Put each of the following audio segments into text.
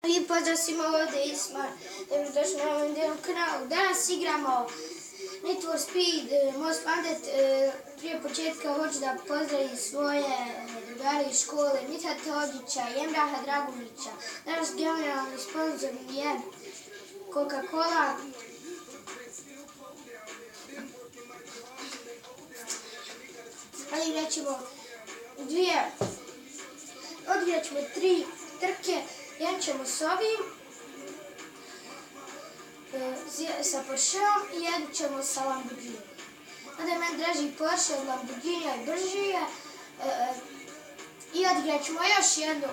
I pozdrav svima ovdje Ismar, dobrodošli na ovom delu kanalu. Danas igramo Need for Speed Most Wanted. Prije početka hoću da pozdravim svoje drugare iz škole, Mithata Hodžića i Emraha Dragumića. Danas generalni sponsor je Coca-Cola. Odigrat ćemo 3 trke. Jedan ćemo s ovim, sa Porscheom i jednu ćemo sa Lamborghini. Onda je meni draži Porsche od Lamborghinija i brži je. I odigrat ćemo još jednu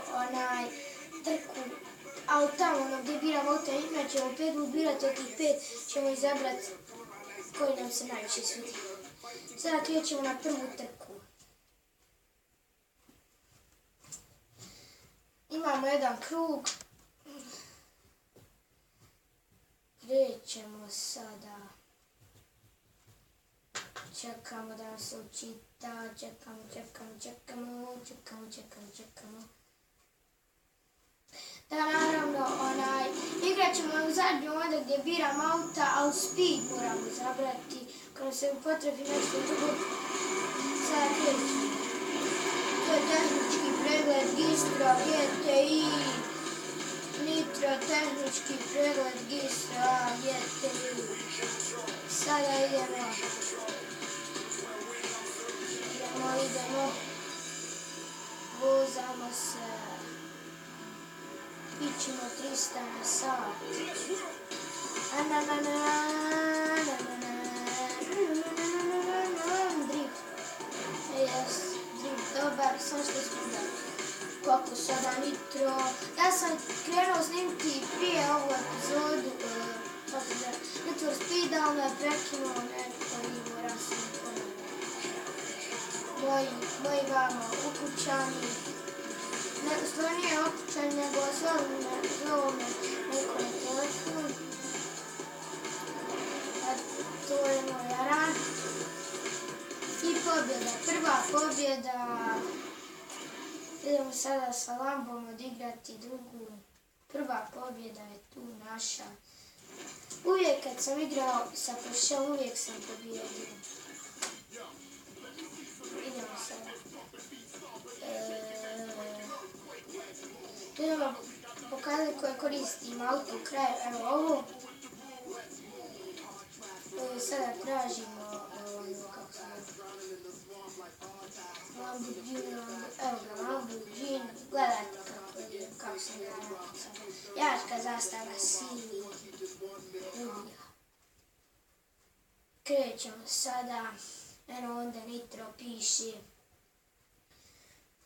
trku auta, gdje biramo auta, imat ćemo 5 birati, od tih 5 ćemo izabrati koji nam se najviše svidi. Sada krećemo na prvu trku. Imamo jedan krug. Krećemo sada. Čekamo da se učita. Čekamo. Da, naravno, igrat ćemo u zadnju onda gdje biram auta, ali speed moramo izabrati. Kada se upotrebi nešto drugo. Sada krećemo. To je tehnički pregled Gistra GTI, Nitro tehnički pregled Gistra GTI. Sada idemo. Vozamo se. Ićemo 300 na sat. Drift. Dobar, samo što smo da koliko sada Nitro. Ja sam krenuo snimiti prije ovu epizodu Need for Speeda, ali me je prekinuo neko i moram se moji vama ukućani. Stvarno nije ukućani, nego zovu me neko na telefon. To je moj aran. I pobjeda, prva pobjeda. Idemo sada sa Lambom odigrati drugu. Prva pobjeda je tu naša. Uvijek kad sam igrao sa Porscheom, uvijek sam pobjedio. Idemo sada. Idemo pokazati koje koristim auto u kraju. Evo ovo. Sada tražimo Lamborghini, gledajte kako se ga napisano. Jačka zastava Silvija. Krećemo sada, eno onda Nitro piše.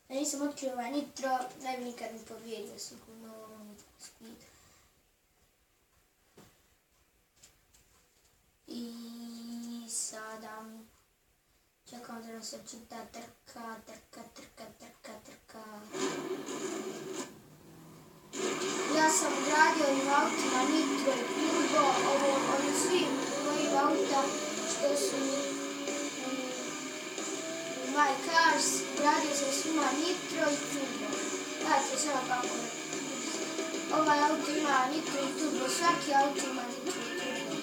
Da nisam otkrio ovaj Nitro, ne bi nikad mi pobjedio sigurno u ovom speedu. I sada čekam da nam se čita trka. Ja sam ugradio ovim autima Nitro i Turbo, ovo svi mojim auta što su u My Cars, ugradio sam svima Nitro i Turbo. Gledajte samo kako je. Ovaj auto ima Nitro i Turbo, svaki auto ima Nitro i Turbo.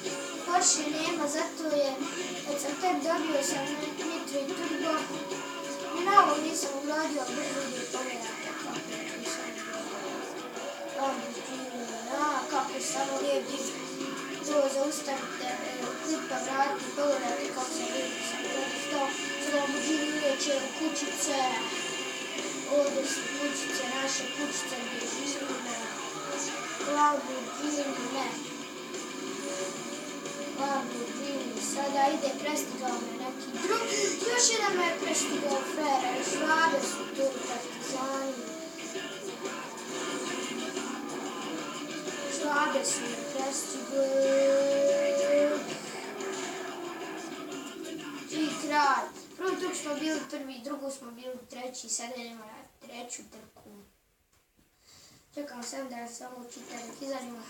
Porsche nema, zato je, kad sam tek dobio sam Nitro i Turbo, ni na ovo nisam ugradio, ali brzo ide pogledajte kako je tu sam Lamborghini, kako je samo lijep dik. To zaustavite, klipa vrati, pogledajte kako sam lijep sam prestao. Sada Lamborghini uleće u kućice, ovdje su kućice, naše kućice gdje živimo. Lamborghini, ne. Lamborghini, sada ide, prestigao me neki drugi, još jedan me je prestigao Frera, Švabe su tu partizani. Švabe su me prestigli. I kralj. Prvi truk smo bili prvi, drugu smo bili treći, sada idemo na treću trku. Čekamo sam da samo učita dok izađemo.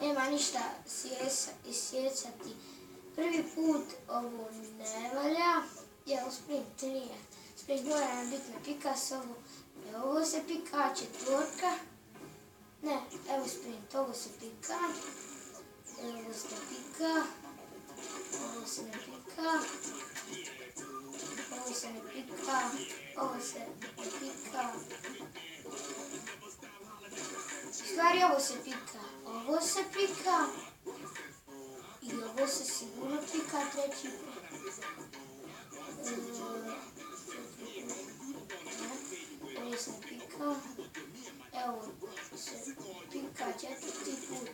Nema ništa isjecati. Prvi put ovo ne valja, jer sprint nije. Sprint mora nam biti na Picassovu. Ovo se pika, četvorka. Ne, evo sprint, ovo se pika. Ovo se pika. Ovo se ne pika. Ovo se ne pika. Ovo se ne pika. Stvari ovo se pika. Ovo se pika. I ovo se sigurno pika treći put. Ovo se ne pika. Evo se pika četvrti put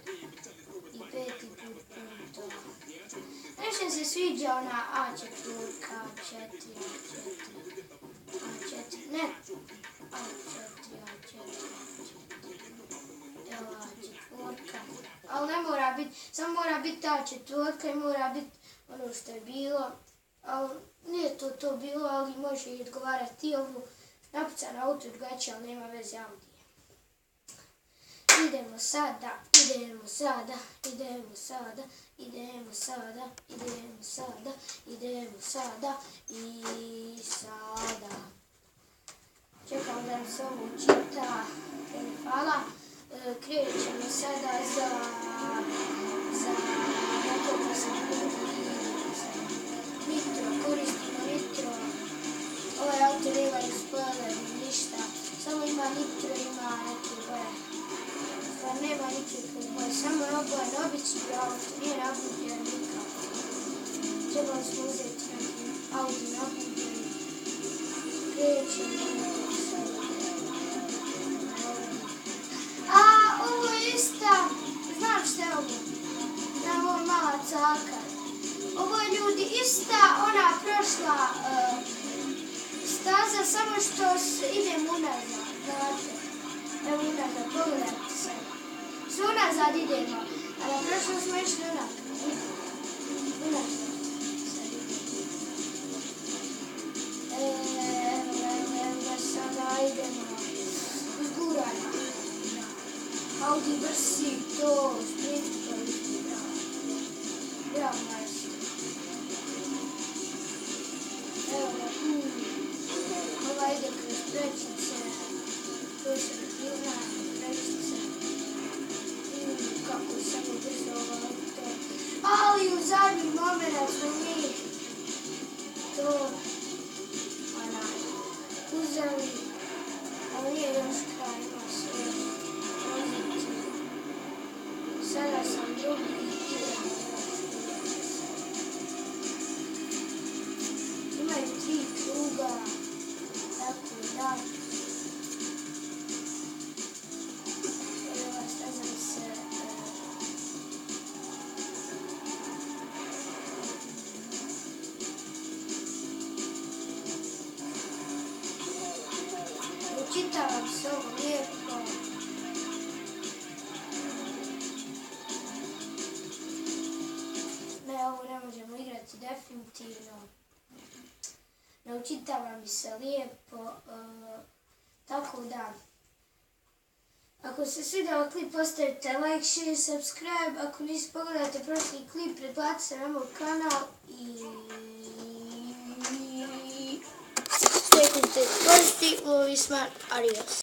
i peti put punto. Nešto se sviđa ona A4, A4, A4, ne, A4, evo A4, ali ne mora biti, samo mora biti ta četvorka i mora biti ono što je bilo, ali nije to bilo, ali može i odgovarati ovu napucana auto drugačije, ali nema veze Audi. Idemo sada i sada. Čekam da se ovo čita. Hvala. Krećemo sada za nekoliko sekundi. Nitro, koristimo nitro. Ovaj auto nema ni spoiler, ništa. Samo ima nitro, ima neke boje. Pa nema nikakve boje, samo je obojen obični auto, nije nabuđen nikako. Trebali smo uzeti neki Audi nabuđen. Krećemo sada. A, ovo je ista, znam što je ovo. Znam, ovo je mala caka. Ovo je ljudi ista ona prošla staza, samo što idem unazad, znate. Evo unazad, pogledajte se. Sve unazad idemo, a na prošlo smo išli unazad. Unazad. Evo sada idemo. Uzgurajmo. Audi brsi, to, sprint koristi, bravo. Bravo, majster. Evo ga, ova ide kroz prečice. To se pina, prečice. Kako se samo brzo ovo auto. Ali u zadnji moment smo mi to uzeli, ali nije još kraj, ima sve pozicije. Sada sam drugi i idem. Imaju 3 kruga, tako da. Evo stazam se. Učitavam se ovo lijepo. Ne, ovo ne možemo igrati definitivno. Ne učitavam se lijepo. Tako da. Ako se svidjelo klip, ostavite like, share, subscribe. Ako niste, pogledajte prošli klip, pretplatite se na moj kanal i stay positive, movie smart, adios.